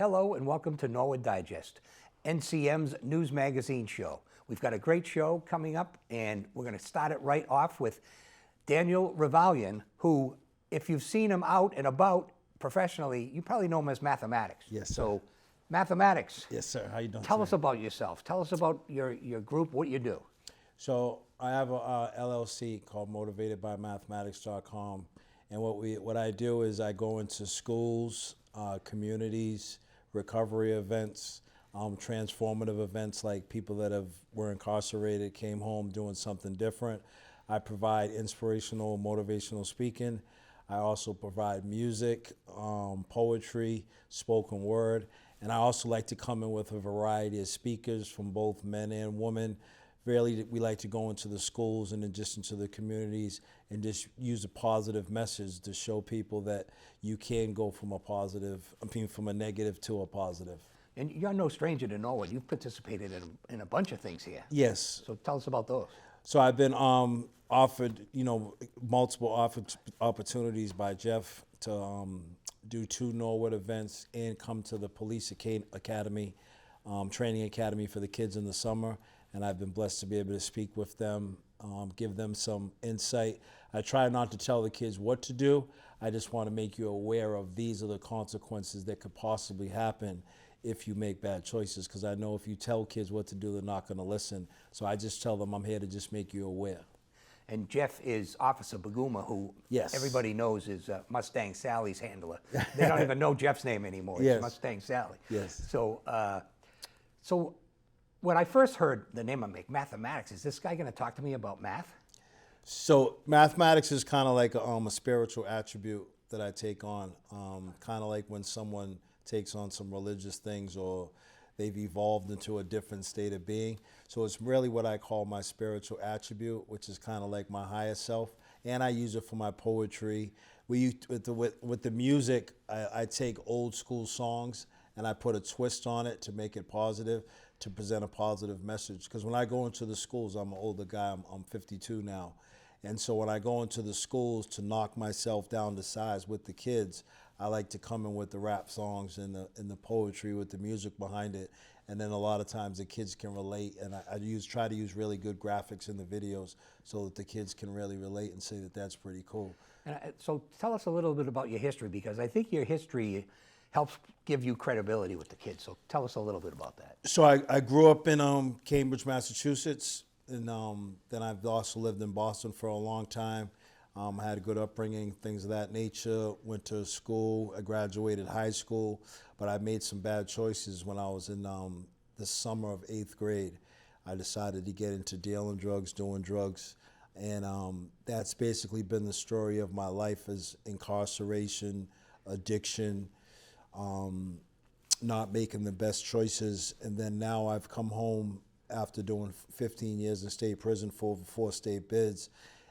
Hello and welcome to Norwood Digest, NCM's news magazine show. We've got a great show coming up, and we're going to start it right off with Daniel Revalian, who, if you've seen him out and about professionally, you probably know him as Mathematics. Yes, sir. So, Mathematics. Yes, sir. How you doing? Tell us about yourself. Tell us about your group, what you do. So I have a LLC called motivatedbymathematics.com, and what I do is I go into schools, communities, recovery events, transformative events like people that were incarcerated, came home doing something different. I provide inspirational, motivational speaking. I also provide music, poetry, spoken word, and I also like to come in with a variety of speakers from both men and women. Really, we like to go into the schools and just into the communities and just use a positive message to show people that you can go from from a negative to a positive. And you're no stranger to Norwood. You've participated in a bunch of things here. Yes. So tell us about those. So I've been offered, multiple opportunities by Geoff to do 2 Norwood events and come to the police academy, training academy for the kids in the summer. And I've been blessed to be able to speak with them, give them some insight. I try not to tell the kids what to do. I just want to make you aware of these are the consequences that could possibly happen if you make bad choices, because I know if you tell kids what to do, they're not going to listen. So I just tell them I'm here to just make you aware. And Geoff is Officer Baguma, who Yes. everybody knows is Mustang Sally's handler. They don't even know Geoff's name anymore. It's Yes. Mustang Sally. Yes. So when I first heard the name of Mathematics, is this guy going to talk to me about math? So mathematics is kind of like a spiritual attribute that I take on, kind of like when someone takes on some religious things or they've evolved into a different state of being. So it's really what I call my spiritual attribute, which is kind of like my higher self. And I use it for my poetry. With the music, I take old school songs and I put a twist on it to make it positive, to present a positive message. Because when I go into the schools, I'm an older guy, I'm 52 now. And so when I go into the schools to knock myself down to size with the kids, I like to come in with the rap songs and the poetry with the music behind it. And then a lot of times the kids can relate, and I try to use really good graphics in the videos so that the kids can really relate and say that that's pretty cool. And so tell us a little bit about your history, because I think your history helps give you credibility with the kids. So tell us a little bit about that. So I grew up in Cambridge, Massachusetts, and then I've also lived in Boston for a long time. I had a good upbringing, things of that nature, went to school, I graduated high school, but I made some bad choices when I was in the summer of 8th grade. I decided to get into dealing drugs, doing drugs, and that's basically been the story of my life, is incarceration, addiction, not making the best choices, and then now I've come home after doing 15 years in state prison for over 4 state bids.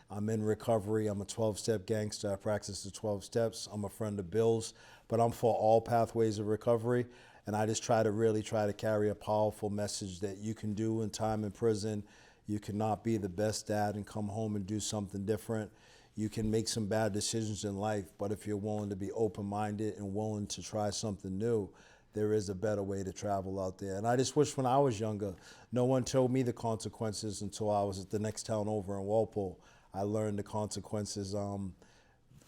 I'm in recovery. I'm a 12-step gangster. I practice the 12 steps. I'm a friend of Bill's, but I'm for all pathways of recovery. And I just try to carry a powerful message that you can do in time in prison. You cannot be the best dad and come home and do something different. You can make some bad decisions in life, but if you're willing to be open-minded and willing to try something new, there is a better way to travel out there. And I just wish when I was younger, no one told me the consequences until I was at the next town over in Walpole. I learned the consequences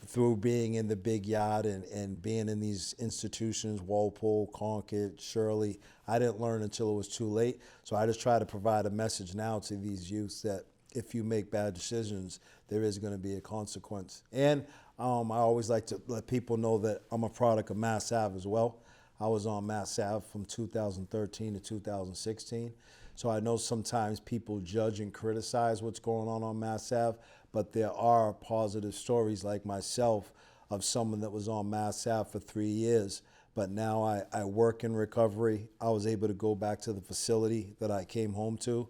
through being in the big yard and being in these institutions, Walpole, Concord, Shirley. I didn't learn until it was too late. So I just try to provide a message now to these youths that if you make bad decisions, there is going to be a consequence. And I always like to let people know that I'm a product of Mass Ave as well. I was on Mass Ave from 2013 to 2016. So I know sometimes people judge and criticize what's going on Mass Ave, but there are positive stories like myself of someone that was on Mass Ave for 3 years, but now I work in recovery. I was able to go back to the facility that I came home to.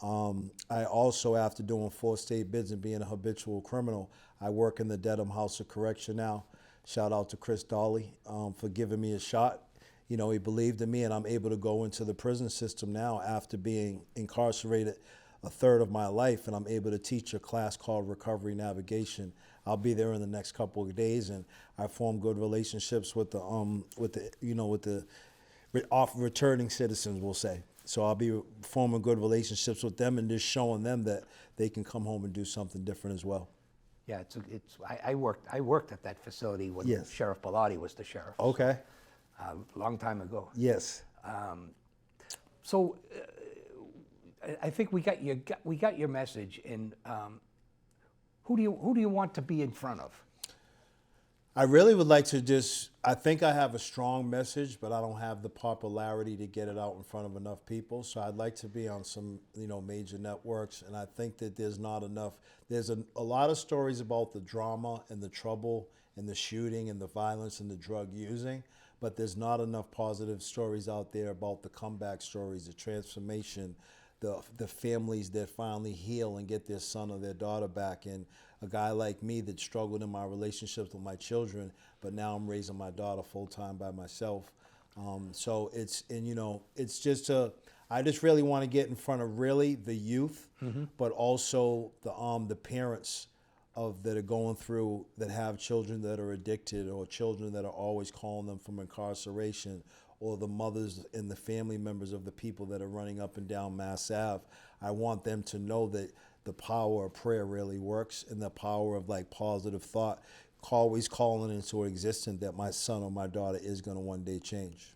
I also, after doing 4 state bids and being a habitual criminal, I work in the Dedham House of Correction now. Shout out to Chris Dolly for giving me a shot. He believed in me, and I'm able to go into the prison system now after being incarcerated a third of my life, and I'm able to teach a class called Recovery Navigation. I'll be there in the next couple of days, and I form good relationships with the returning citizens, we'll say. So I'll be forming good relationships with them and just showing them that they can come home and do something different as well. Yeah, I worked at that facility when Yes. Sheriff Bellotti was the sheriff. Okay. A long time ago. Yes. So I think we got your message. And who do you want to be in front of? I really would like to I think I have a strong message, but I don't have the popularity to get it out in front of enough people. So I'd like to be on some, major networks. And I think that there's not enough. There's a lot of stories about the drama and the trouble and the shooting and the violence and the drug using, but there's not enough positive stories out there about the comeback stories, the transformation, the families that finally heal and get their son or their daughter back. And a guy like me that struggled in my relationships with my children, but now I'm raising my daughter full time by myself. So I just really want to get in front of really the youth, but also the parents that are going through, that have children that are addicted, or children that are always calling them from incarceration, or the mothers and the family members of the people that are running up and down Mass Ave. I want them to know that the power of prayer really works, and the power of positive thought, always calling into existence that my son or my daughter is going to one day change.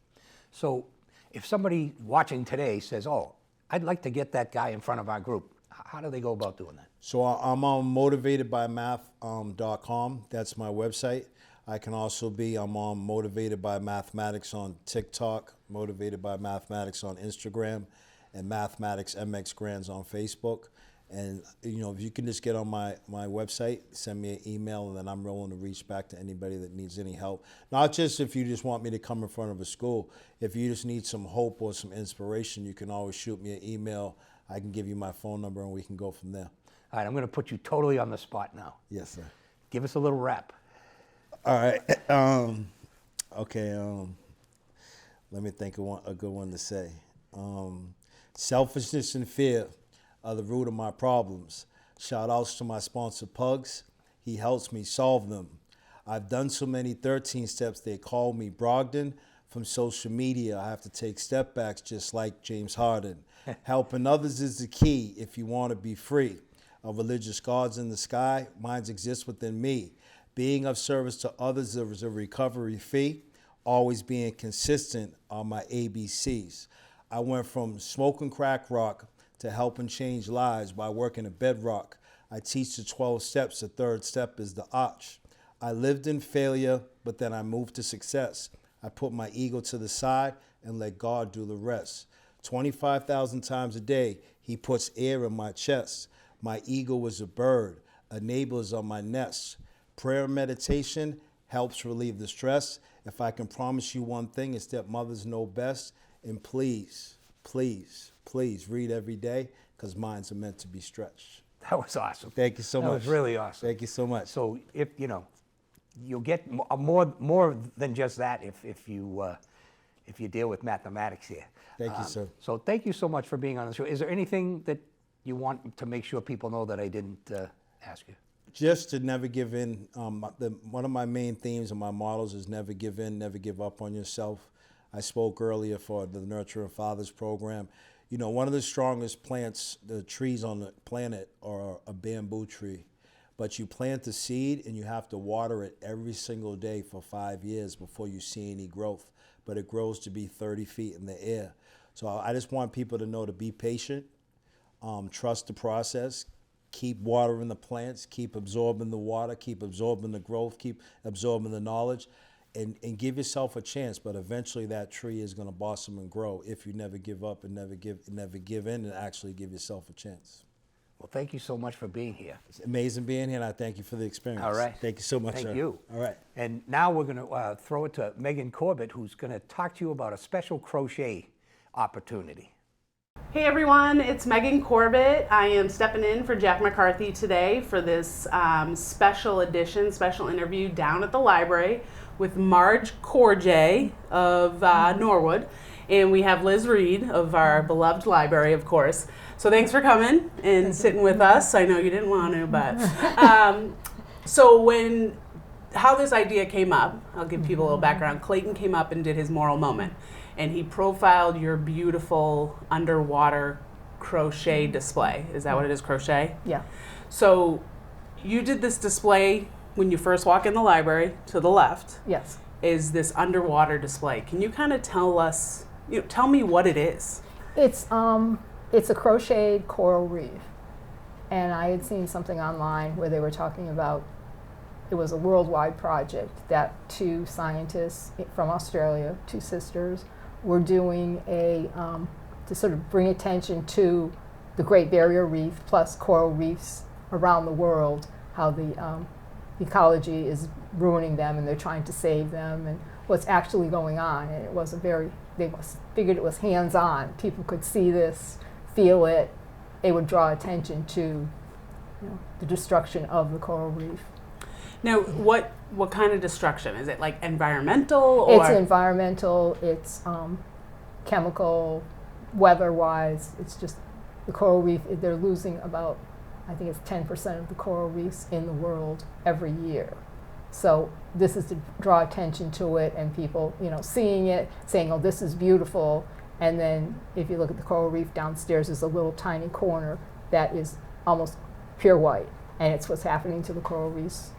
So if somebody watching today says, oh, I'd like to get that guy in front of our group, how do they go about doing that? So I'm on motivatedbymath.com. That's my website. I can also I'm on Motivated by Mathematics on TikTok, Motivated by Mathematics on Instagram, and Mathematics MX Grands on Facebook. And if you can just get on my website, send me an email, and then I'm willing to reach back to anybody that needs any help. Not just if you just want me to come in front of a school. If you just need some hope or some inspiration, you can always shoot me an email. I can give you my phone number, and we can go from there. All right, I'm going to put you totally on the spot now. Yes, sir. Give us a little rap. All right. Okay. Let me think of a good one to say. Selfishness and fear are the root of my problems. Shout outs to my sponsor, Pugs. He helps me solve them. I've done so many 13 steps, they call me Brogdon. From social media, I have to take step backs just like James Harden. Helping others is the key if you want to be free. Of religious gods in the sky, mine exists within me. Being of service to others is a recovery fee. Always being consistent are my ABCs. I went from smoking crack rock to helping change lives by working at Bedrock. I teach the 12 steps. The third step is the arch. I lived in failure, but then I moved to success. I put my ego to the side and let God do the rest. 25,000 times a day, he puts air in my chest. My ego is a bird. A neighbor is on my nest. Prayer and meditation helps relieve the stress. If I can promise you one thing, it's that mothers know best. And please, please, please read every day, because minds are meant to be stretched. That was awesome. Thank you so much. That was really awesome. Thank you so much. So if you'll get more than just that if you deal with mathematics here. Thank you, sir. So thank you so much for being on the show. Is there anything that you want to make sure people know that I didn't ask you? Just to never give in. One of my main themes and my models is never give in, never give up on yourself. I spoke earlier for the Nurturing Fathers program. One of the strongest plants, the trees on the planet, are a bamboo tree. But you plant the seed and you have to water it every single day for 5 years before you see any growth. But it grows to be 30 feet in the air. So I just want people to know to be patient, trust the process, keep watering the plants, keep absorbing the water, keep absorbing the growth, keep absorbing the knowledge, and give yourself a chance. But eventually that tree is going to blossom and grow if you never give up and never give in, and actually give yourself a chance. Well, thank you so much for being here. It's amazing being here, and I thank you for the experience. All right. Thank you so much, Thank sir. you. All right. And now we're going to throw it to Megan Corbett, who's going to talk to you about a special crochet opportunity. Hey everyone, it's Megan Corbett. I am stepping in for Jack McCarthy today for this special interview down at the library with Marj Corjay of Norwood. And we have Liz Reed of our beloved library, of course. So thanks for coming and sitting with us. I know you didn't want to, but so when how this idea came up, I'll give people a little background. Clayton came up and did his moral moment, and he profiled your beautiful underwater crochet display. Is that what it is, crochet? Yeah. So you did this display when you first walk in the library. To the left Yes. is this underwater display. Can you kind of tell us, tell me what it is? It's a crocheted coral reef, and I had seen something online where they were talking about it was a worldwide project that two scientists from Australia, two sisters, were doing to sort of bring attention to the Great Barrier Reef plus coral reefs around the world, how the ecology is ruining them and they're trying to save them and what's actually going on. And it was they figured it was hands-on. People could see this, feel it. It would draw attention to the destruction of the coral reef. Now, what kind of destruction? Is it like environmental or? It's environmental, it's chemical, weather-wise. It's just the coral reef, they're losing about, I think it's 10% of the coral reefs in the world every year. So this is to draw attention to it and people, seeing it, saying, oh, this is beautiful. And then if you look at the coral reef downstairs, there's a little tiny corner that is almost pure white. And it's what's happening to the coral reefs.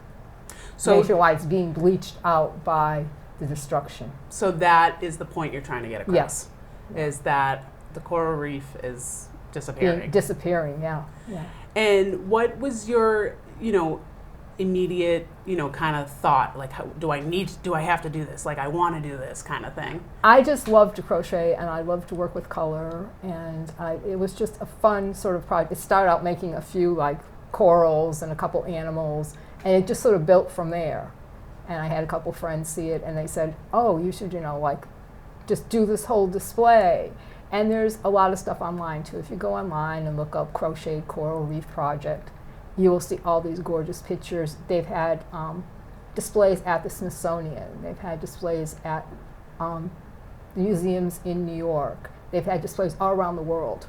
So nationwide, it's being bleached out by the destruction. So that is the point you're trying to get across. Yes. Is that the coral reef is disappearing. Disappearing, yeah. And what was your, immediate, kind of thought? Like, how, do I have to do this? Like, I want to do this kind of thing. I just love to crochet and I love to work with color, and it was just a fun sort of project. It started out making a few like corals and a couple animals, and it just sort of built from there. And I had a couple friends see it and they said, oh, you should, just do this whole display. And there's a lot of stuff online too. If you go online and look up Crocheted Coral Reef Project, you will see all these gorgeous pictures. They've had displays at the Smithsonian. They've had displays at museums in New York. They've had displays all around the world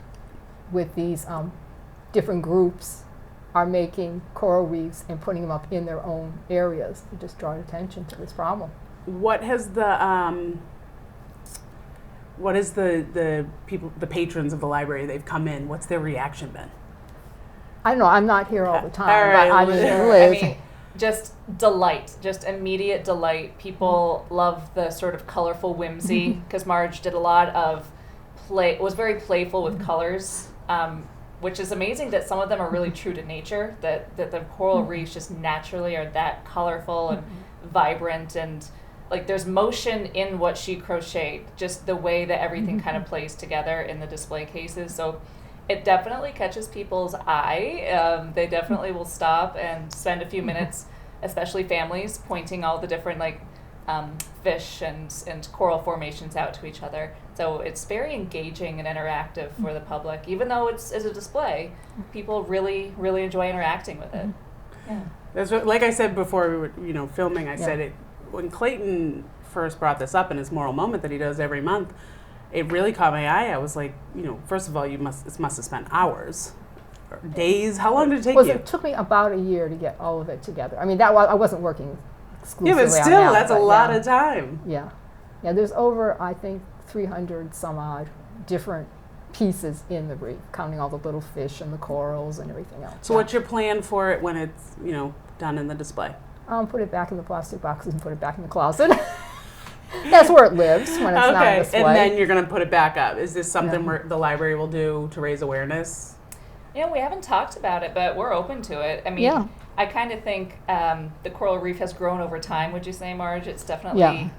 with these different groups are making coral reefs and putting them up in their own areas to just draw attention to this problem. What has the people, the patrons of the library, they've come in, what's their reaction been? I don't know, I'm not here all the time, all right, but I mean, Liz. Liz. Just delight, just immediate delight. People love the sort of colorful whimsy, because Marj did a lot of was very playful with colors, which is amazing that some of them are really true to nature, that the coral reefs just naturally are that colorful and vibrant, and like there's motion in what she crocheted, just the way that everything kind of plays together in the display cases. So it definitely catches people's eye. They definitely will stop and spend a few minutes, especially families, pointing all the different fish and coral formations out to each other. So it's very engaging and interactive for the public. Even though it's a display, people really, really enjoy interacting with it. Yeah. That's what, like I said before we were filming, I said it, when Clayton first brought this up in his moral moment that he does every month, it really caught my eye. I was like, first of all, it must have spent hours, or days. How long did it take you? It took me about a year to get all of it together. I mean, I wasn't working exclusively Yeah, but still, that's a lot of time. Yeah. There's over, I think, 300 some odd different pieces in the reef, counting all the little fish and the corals and everything else. So what's your plan for it when it's done in the display? Put it back in the plastic boxes and put it back in the closet. That's where it lives when it's not on display. And then you're going to put it back up. Is this something the library will do to raise awareness? We haven't talked about it, but we're open to it. I mean, I kind of think the coral reef has grown over time, would you say, Marj? It's definitely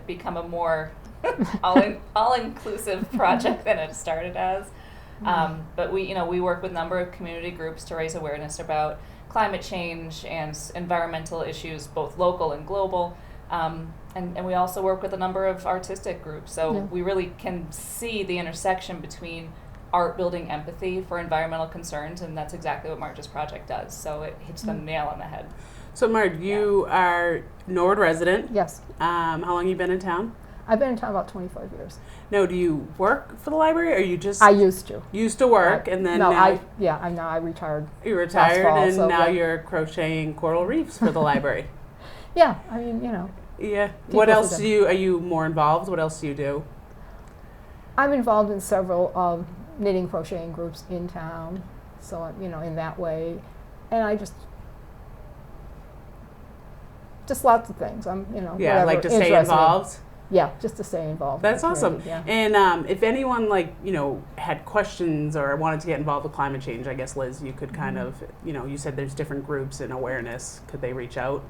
become a more all-inclusive project than it started as. But we work with a number of community groups to raise awareness about climate change and environmental issues, both local and global. And we also work with a number of artistic groups. So we really can see the intersection between art building empathy for environmental concerns, and that's exactly what Marj's project does. So it hits the nail on the head. So Marj, you are Norwood resident. Yes. How long have you been in town? I've been in town about 25 years. No, do you work for the library, or you just? I used to. Used to work, and then I retired. You retired, fall, and so now you're crocheting coral reefs for the library. Yeah, I mean, you know, Yeah. People What else sit do you? Are you more involved? What else do you do? I'm involved in several knitting crocheting groups in town, so you know, in that way, and I just lots of things. I'm, you know, Yeah, whatever, like to stay interested in. involved. Yeah, just to stay involved. in That's the awesome. community, Yeah. And if anyone had questions or wanted to get involved with climate change, I guess Liz, you could kind of, you said there's different groups in awareness. Could they reach out?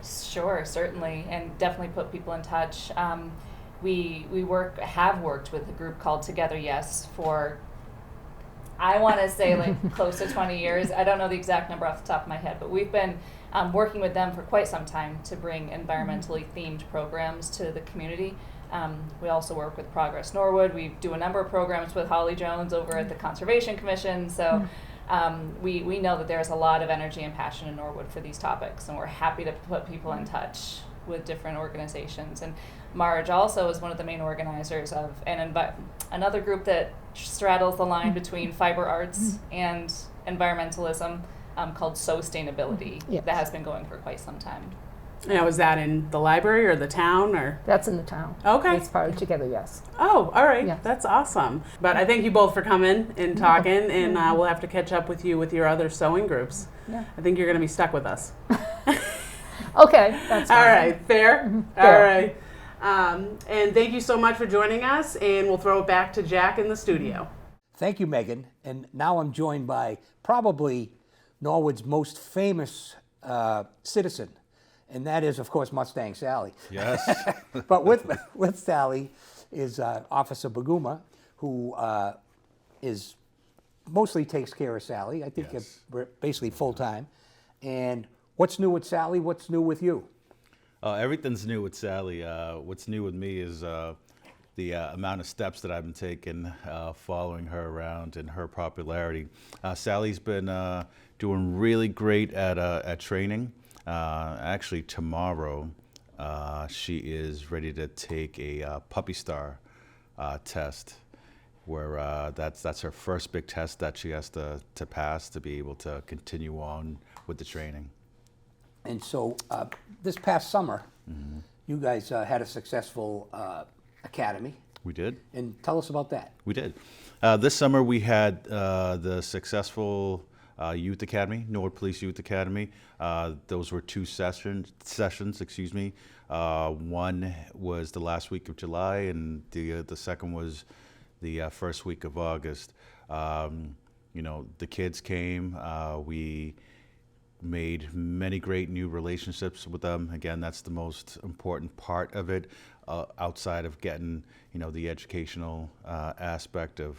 Sure, certainly, and definitely put people in touch. We have worked with a group called Together Yes for, I want to say, like close to 20 years. I don't know the exact number off the top of my head, but we've been working with them for quite some time to bring environmentally themed programs to the community. We also work with Progress Norwood. We do a number of programs with Holly Jones over at the Conservation Commission. So we know that there's a lot of energy and passion in Norwood for these topics, and we're happy to put people in touch with different organizations. And Marj also is one of the main organizers of another group that straddles the line between fiber arts and environmentalism called Sustainability. Yes. That has been going for quite some time. Now, is that in the library or the town or? That's in the town. Okay. It's part of Together Yes. Oh, all right. Yes. That's awesome. But I thank you both for coming and talking, and we'll have to catch up with you with your other sewing groups. Yeah. I think you're going to be stuck with us. Okay, that's fine. All right. Fair? All Fair. right. And thank you so much for joining us, and we'll throw it back to Jack in the studio. Thank you, Megan. And now I'm joined by probably Norwood's most famous citizen, and that is, of course, Mustang Sally. Yes. But with Sally is Officer Baguma, who mostly takes care of Sally. I think Yes. we're basically full time. And what's new with Sally? What's new with you? Everything's new with Sally. What's new with me is the amount of steps that I've been taking following her around and her popularity. Sally's been doing really great at training. Actually, tomorrow she is ready to take a Puppy Star test, where that's her first big test that she has to pass to be able to continue on with the training. And so this past summer, you guys had a successful academy. We did. And tell us about that. We did. This summer we had the successful Youth Academy, Norwood Police Youth Academy. Those were two sessions. One was the last week of July, and the second was the first week of August. The kids came. We made many great new relationships with them. Again, that's the most important part of it, outside of getting, the educational aspect of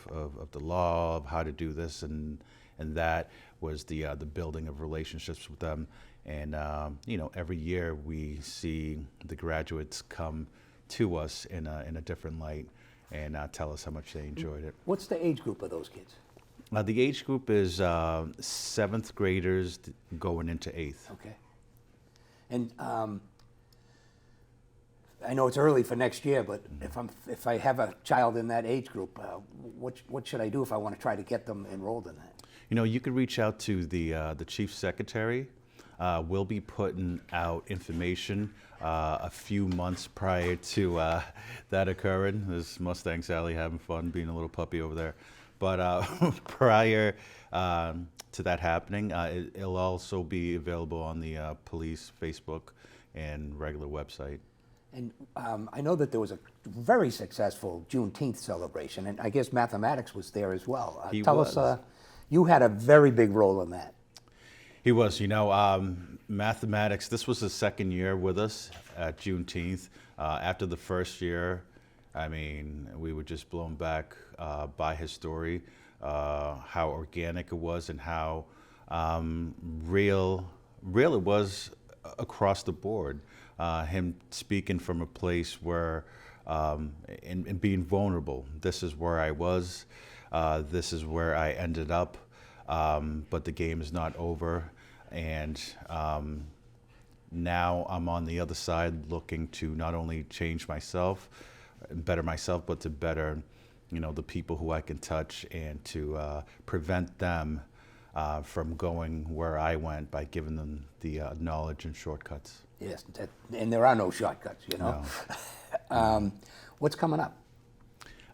the law, of how to do this, and that was the building of relationships with them. And every year we see the graduates come to us in a different light and tell us how much they enjoyed it. What's the age group of those kids? The age group is 7th graders going into 8th. Okay. And I know it's early for next year, but if I have a child in that age group, what should I do if I want to try to get them enrolled in that? You could reach out to the chief secretary. We'll be putting out information a few months prior to that occurring. There's Mustang Sally having fun being a little puppy over there. But prior to that happening, it'll also be available on the police Facebook and regular website. And I know that there was a very successful Juneteenth celebration, and I guess mathematics was there as well. He Tell was. us, you had a very big role in that. He was, mathematics, this was his second year with us at Juneteenth. After the first year, we were just blown back by his story, how organic it was and how real it was across the board. Him speaking from a place where, and being vulnerable. This is where I was, this is where I ended up, but the game is not over. And now I'm on the other side looking to not only change myself, better myself, but to better, the people who I can touch and to prevent them from going where I went by giving them the knowledge and shortcuts. Yes, and there are no shortcuts, you know. What's coming up?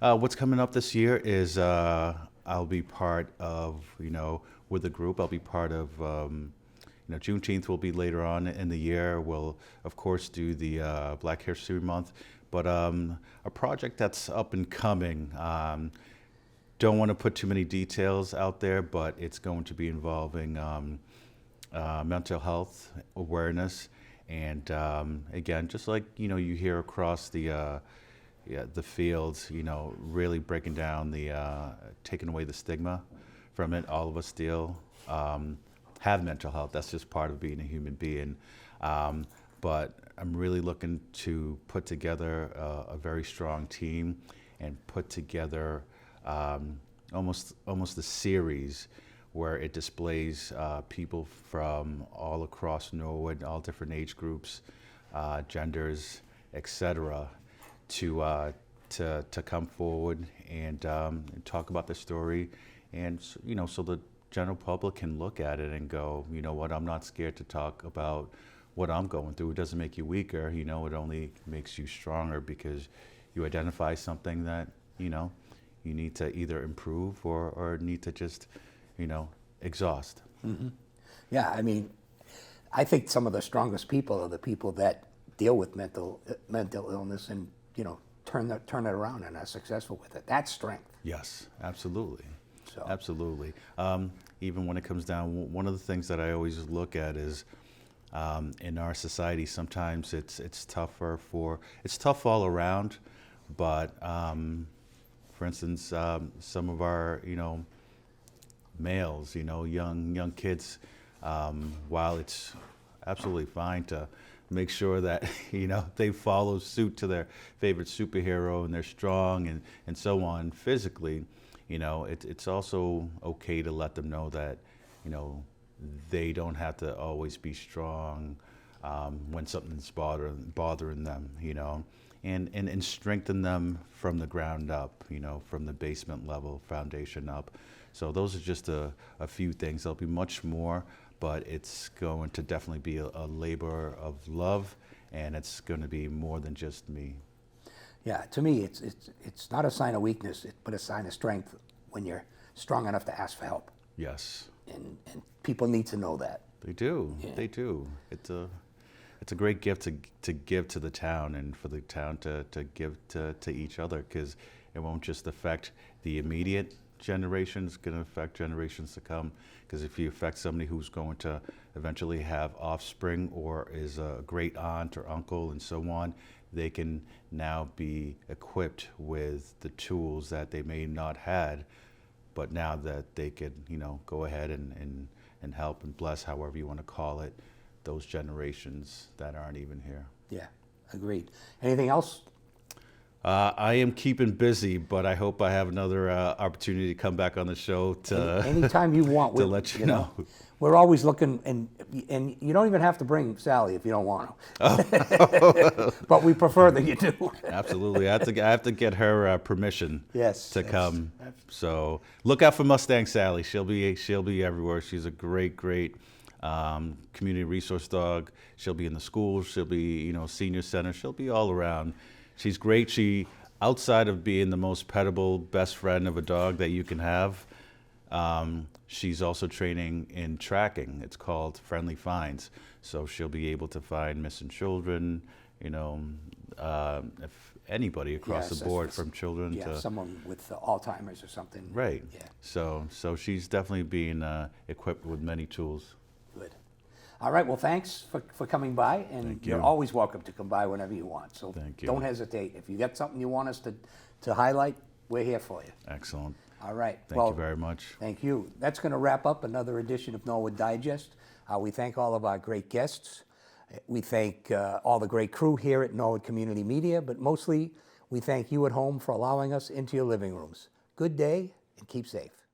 What's coming up this year is I'll be part of, with the group, I'll be part of, Juneteenth will be later on in the year. We'll, of course, do the Black History Month, but a project that's up and coming. Don't want to put too many details out there, but it's going to be involving mental health awareness. And again, just like, you hear across the fields, really breaking down taking away the stigma from it. All of us still have mental health. That's just part of being a human being. But I'm really looking to put together a very strong team and put together almost a series where it displays people from all across Norwood, all different age groups, genders, etc., to come forward and talk about the story, and so the general public can look at it and go, you know what, I'm not scared to talk about what I'm going through. It doesn't make you weaker, it only makes you stronger because you identify something that you need to either improve or need to just exhaust. Mm-hmm. Yeah, I mean, I think some of the strongest people are the people that deal with mental illness and turn it around and are successful with it. That's strength. Yes, absolutely. So. Absolutely. Even when it comes down, one of the things that I always look at is in our society, sometimes it's tough all around, but for instance, some of our males, young kids, while it's absolutely fine to make sure that they follow suit to their favorite superhero and they're strong and so on physically, it's also okay to let them know that they don't have to always be strong when something's bothering them, and strengthen them from the ground up, from the basement level, foundation up. So those are just a few things. There'll be much more, but it's going to definitely be a labor of love, and it's going to be more than just me. Yeah, to me, it's not a sign of weakness, but a sign of strength when you're strong enough to ask for help. Yes. And people need to know that. They do. Yeah. They do. It's a great gift to give to the town, and for the town to give to each other, because it won't just affect the immediate generation, it's going to affect generations to come. Because if you affect somebody who's going to eventually have offspring or is a great aunt or uncle and so on, they can now be equipped with the tools that they may not had, but now that they could, go ahead and help and bless, however you want to call it, those generations that aren't even here. Yeah, agreed. Anything else? I am keeping busy, but I hope I have another opportunity to come back on the show to Anytime you want. to let you know. We're always looking, and you don't even have to bring Sally if you don't want to. But we prefer that you do. Absolutely, I have to get her permission. Yes, to come. So look out for Mustang Sally. She'll be everywhere. She's a great community resource dog. She'll be in the schools. She'll be senior center. She'll be all around. She's great. She, outside of being the most pettable best friend of a dog that you can have, she's also training in tracking. It's called Friendly Finds. So she'll be able to find missing children, if anybody across the board, from children to someone with Alzheimer's or something. Right. Yeah. So she's definitely being equipped with many tools. Good. All right, well, thanks for coming by, and Thank you. you're always welcome to come by whenever you want. So Thank you. don't hesitate. If you got something you want us to highlight, we're here for you. Excellent. All right. Thank you very much. Thank you. That's going to wrap up another edition of Norwood Digest. We thank all of our great guests. We thank all the great crew here at Norwood Community Media, but mostly we thank you at home for allowing us into your living rooms. Good day, and keep safe.